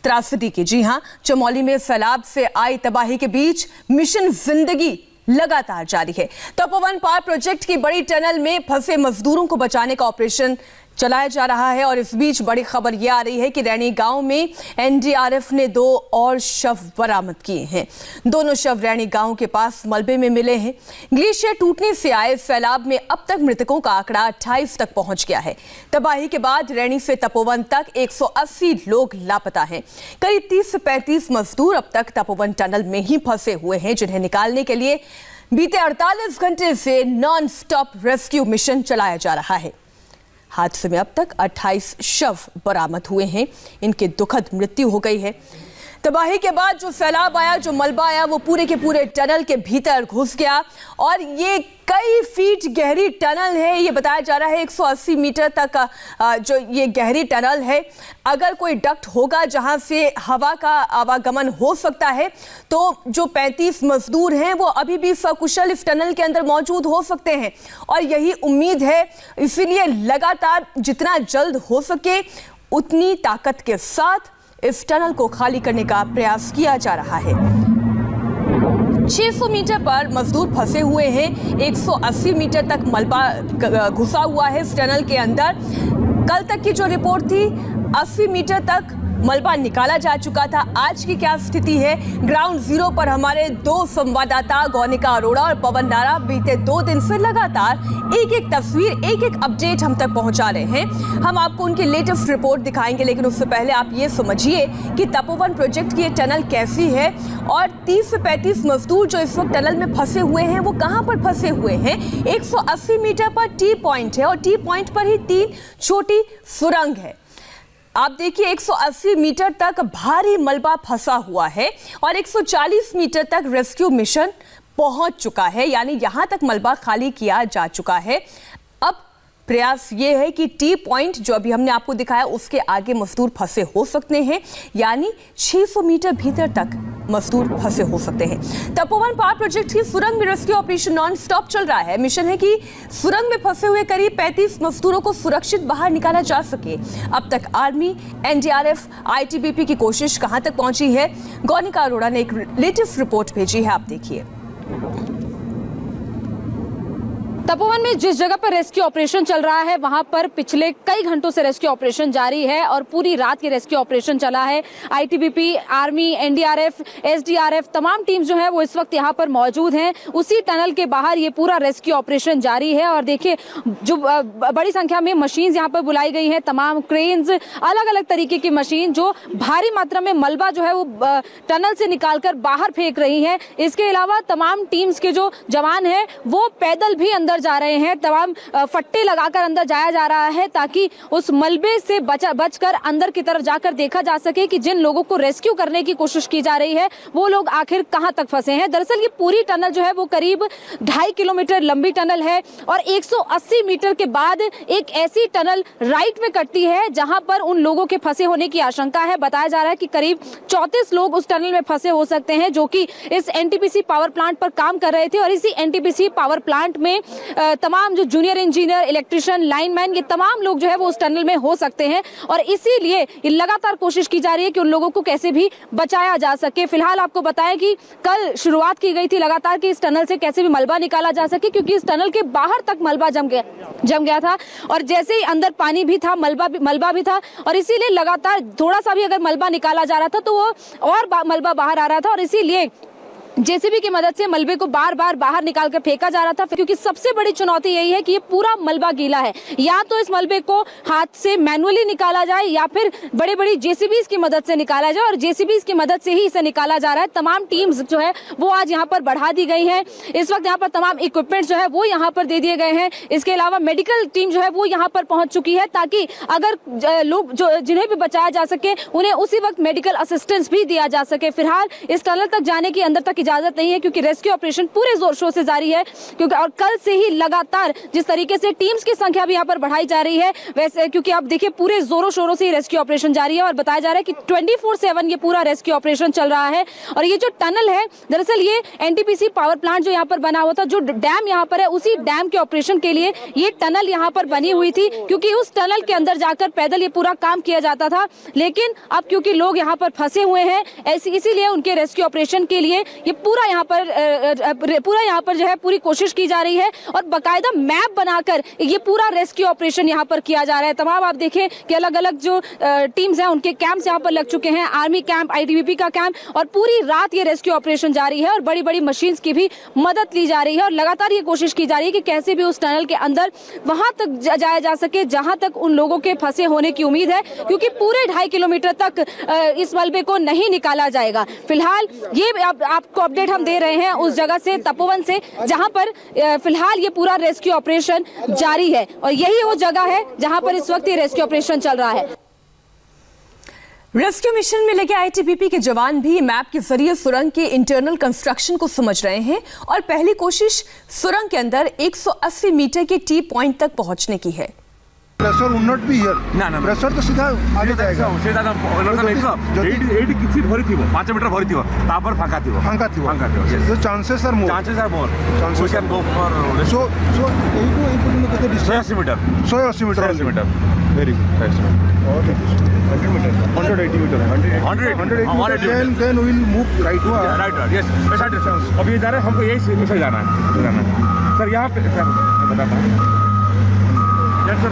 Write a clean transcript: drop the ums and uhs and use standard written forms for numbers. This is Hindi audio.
त्रासदी की। जी हां, चमोली में सैलाब से आई तबाही के बीच मिशन जिंदगी लगातार जारी है। तपोवन पावर प्रोजेक्ट की बड़ी टनल में फंसे मजदूरों को बचाने का ऑपरेशन चलाया जा रहा है और इस बीच बड़ी खबर यह आ रही है कि रैणी गांव में एनडीआरएफ ने 2 और शव बरामद किए हैं। दोनों शव रैणी गांव के पास मलबे में मिले हैं। ग्लेशियर टूटने से आए सैलाब में अब तक मृतकों का आंकड़ा 28 तक पहुंच गया है। तबाही के बाद रैणी से तपोवन तक 180 लोग लापता हैं। करीब 30 से 35 मजदूर अब तक तपोवन टनल में ही फंसे हुए हैं, जिन्हें निकालने के लिए बीते 48 घंटे से नॉन स्टॉप रेस्क्यू मिशन चलाया जा रहा है। हादसे में अब तक 28 शव बरामद हुए हैं। इनकी दुखद मृत्यु हो गई है। तबाही के बाद जो सैलाब आया, जो मलबा आया, वो पूरे के पूरे टनल के भीतर घुस गया और ये कई फीट गहरी टनल है। ये बताया जा रहा है 180 मीटर तक जो ये गहरी टनल है। अगर कोई डक्ट होगा जहां से हवा का आवागमन हो सकता है, तो जो 35 मजदूर हैं वो अभी भी सकुशल इस टनल के अंदर मौजूद हो सकते हैं और यही उम्मीद है। इसीलिए लगातार जितना जल्द हो सके उतनी ताकत के साथ इस टनल को खाली करने का प्रयास किया जा रहा है। 600 मीटर पर मजदूर फंसे हुए हैं। 180 मीटर तक मलबा घुसा हुआ है इस टनल के अंदर। कल तक की जो रिपोर्ट थी 80 मीटर तक मलबा निकाला जा चुका था। आज की क्या स्थिति है? ग्राउंड जीरो पर हमारे 2 संवाददाता गौनिका अरोड़ा और पवन नारा बीते 2 दिन से लगातार एक तस्वीर, एक अपडेट हम तक पहुंचा रहे हैं। हम आपको उनकी लेटेस्ट रिपोर्ट दिखाएंगे, लेकिन उससे पहले आप ये समझिए कि तपोवन प्रोजेक्ट की ये टनल कैसी है और 30 से 35 मजदूर जो इस वक्त टनल में फंसे हुए हैं वो कहां पर फंसे हुए हैं। 180 मीटर पर टी पॉइंट है और टी पॉइंट पर ही 3 छोटी सुरंग है। आप देखिए 180 मीटर तक भारी मलबा फंसा हुआ है और 140 मीटर तक रेस्क्यू मिशन पहुंच चुका है, यानी यहां तक मलबा खाली किया जा चुका है। अब प्रयास ये है कि टी पॉइंट जो अभी हमने आपको दिखाया उसके आगे मजदूर फंसे हो सकते हैं, यानी 600 मीटर भीतर तक मजदूर फंसे हो सकते हैं। तपोवन पावर प्रोजेक्ट की सुरंग में रेस्क्यू ऑपरेशन नॉन स्टॉप चल रहा है। मिशन है कि सुरंग में फंसे हुए करीब 35 मजदूरों को सुरक्षित बाहर निकाला जा सके। अब तक आर्मी, एनडीआरएफ, आईटीबीपी की कोशिश कहां तक पहुंची है? गौनिका अरोड़ा ने एक लेटेस्ट रिपोर्ट भेजी है, आप देखिए। तपोवन में जिस जगह पर रेस्क्यू ऑपरेशन चल रहा है वहां पर पिछले कई घंटों से रेस्क्यू ऑपरेशन जारी है और पूरी रात ये रेस्क्यू ऑपरेशन चला है। आईटीबीपी, आर्मी, एनडीआरएफ, एसडीआरएफ तमाम टीम्स जो है वो इस वक्त यहाँ पर मौजूद हैं। उसी टनल के बाहर ये पूरा रेस्क्यू ऑपरेशन जारी है और देखिए जो बड़ी संख्या में मशीन यहाँ पर बुलाई गई है, तमाम क्रेन्स, अलग अलग तरीके की मशीन जो भारी मात्रा में मलबा जो है वो टनल से निकालकर बाहर फेंक रही है। इसके अलावा तमाम टीम्स के जो जवान है वो पैदल भी अंदर जा रहे हैं। तमाम फट्टे लगाकर अंदर जाया जा रहा है ताकि उस मलबे से बचकर अंदर की तरफ जाकर देखा जा सके कि जिन लोगों को रेस्क्यू करने की कोशिश की जा रही है वो लोग आखिर कहां तक फंसे हैं। दरअसल ये पूरी टनल जो है वो करीब 2.5 किलोमीटर लंबी टनल है और 180 मीटर के बाद एक ऐसी टनल राइट में कटती है जहां पर उन लोगों के फंसे होने की आशंका है। बताया जा रहा है कि करीब 34 लोग उस टनल में फंसे हो सकते हैं जो कि इस एनटीपीसी पावर प्लांट पर काम कर रहे थे और इसी एनटीपीसी पावर प्लांट में तमाम जो जूनियर इंजीनियर, इलेक्ट्रिशियन, लाइनमैन, ये तमाम लोग जो है वो उस टनल में हो सकते हैं और इसीलिए लगातार कोशिश की जा रही है कि उन लोगों को कैसे भी बचाया जा सके। फिलहाल आपको बताएं कि कल शुरुआत की गई थी लगातार कि इस टनल से कैसे भी मलबा निकाला जा सके, क्योंकि इस टनल के बाहर तक मलबा जम गया था और जैसे ही अंदर पानी भी था, मलबा भी था और इसीलिए लगातार थोड़ा सा भी अगर मलबा निकाला जा रहा था तो वो और मलबा बाहर आ रहा था और इसीलिए जेसीबी की मदद से मलबे को बार बार बाहर निकाल कर फेंका जा रहा था, क्योंकि सबसे बड़ी चुनौती यही है कि ये पूरा मलबा गीला है। या तो इस मलबे को हाथ से मैनुअली निकाला जाए या फिर बड़ी बड़ी जेसीबीज की मदद से निकाला जाए और जेसीबीज की मदद से ही इसे निकाला जा रहा है। तमाम टीम्स जो है वो आज यहाँ पर बढ़ा दी गई हैं। इस वक्त यहाँ पर तमाम इक्विपमेंट जो है वो यहाँ पर दे दिए गए हैं। इसके अलावा मेडिकल टीम जो है वो यहाँ पर पहुंच चुकी है ताकि अगर लोग जो जिन्हें भी बचाया जा सके उन्हें उसी वक्त मेडिकल असिस्टेंस भी दिया जा सके। फिलहाल इस टनल तक जाने की, अंदर तक इजाजत नहीं है, क्योंकि रेस्क्यू ऑपरेशन पूरे जोर शोर से जारी है। क्योंकि और कल से ही लगातार जिस तरीके से टीम्स की संख्या भी यहाँ पर बढ़ाई जा रही है, वैसे क्योंकि आप देखिए पूरे जोरों शोरों से रेस्क्यू ऑपरेशन जारी है और बताया जा रहा है कि 24/7 ये पूरा रेस्क्यू ऑपरेशन चल रहा है। और ये जो टनल है, दरअसल ये एनटीपीसी पावर प्लांट जो यहाँ पर बना हुआ था, जो डैम यहाँ पर है, उसी डैम के ऑपरेशन के लिए ये टनल यहाँ पर बनी हुई थी, क्योंकि उस टनल के अंदर जाकर पैदल ये पूरा काम किया जाता था। लेकिन अब क्योंकि लोग यहाँ पर फंसे हुए हैं, इसीलिए उनके रेस्क्यू ऑपरेशन के लिए ये पूरा यहाँ पर जो है पूरी कोशिश की जा रही है और बाकायदा मैप बनाकर ये पूरा रेस्क्यू ऑपरेशन यहाँ पर किया जा रहा है। तमाम आप देखें कि अलग अलग जो टीम्स हैं उनके कैंप्स यहाँ पर लग चुके हैं, आर्मी कैंप, आईटीबीपी का कैंप, और पूरी रात ये रेस्क्यू ऑपरेशन जारी है और बड़ी बड़ी मशीन्स की भी मदद ली जा रही है और लगातार ये कोशिश की जा रही है कि कैसे भी उस टनल के अंदर वहां तक जाया जा सके जहां तक उन लोगों के फंसे होने की उम्मीद है, क्योंकि पूरे 2.5 किलोमीटर तक इस मलबे को नहीं निकाला जाएगा। फिलहाल ये आपको अपडेट हम दे रहे हैं उस जगह से, तपोवन से, जहां पर फिलहाल ये पूरा रेस्क्यू ऑपरेशन जारी है और यही वो जगह है जहां पर इस वक्त ये रेस्क्यू ऑपरेशन चल रहा है। रेस्क्यू मिशन में लगे आईटीबीपी के जवान भी मैप के जरिए सुरंग के इंटरनल कंस्ट्रक्शन को समझ रहे हैं और पहली कोशिश सुरंग के अंदर 180 मीटर के टी पॉइंट तक पहुंचने की है। Pressure will not be here. ना प्रेशर तो सीधा आगे जाएगा। सीधा एटी किसी भरी थी 5 मीटर भरी थी तापर फांका थी फांका थी so chances are more we can go for so এইটো কত distance 180 metre 180 metre very good 100 metre 180 metre 180 then we will move right right yes अभी जा रहे हैं, हमको यही से जाना है सर। यहाँ पे सर बताता हूँ सर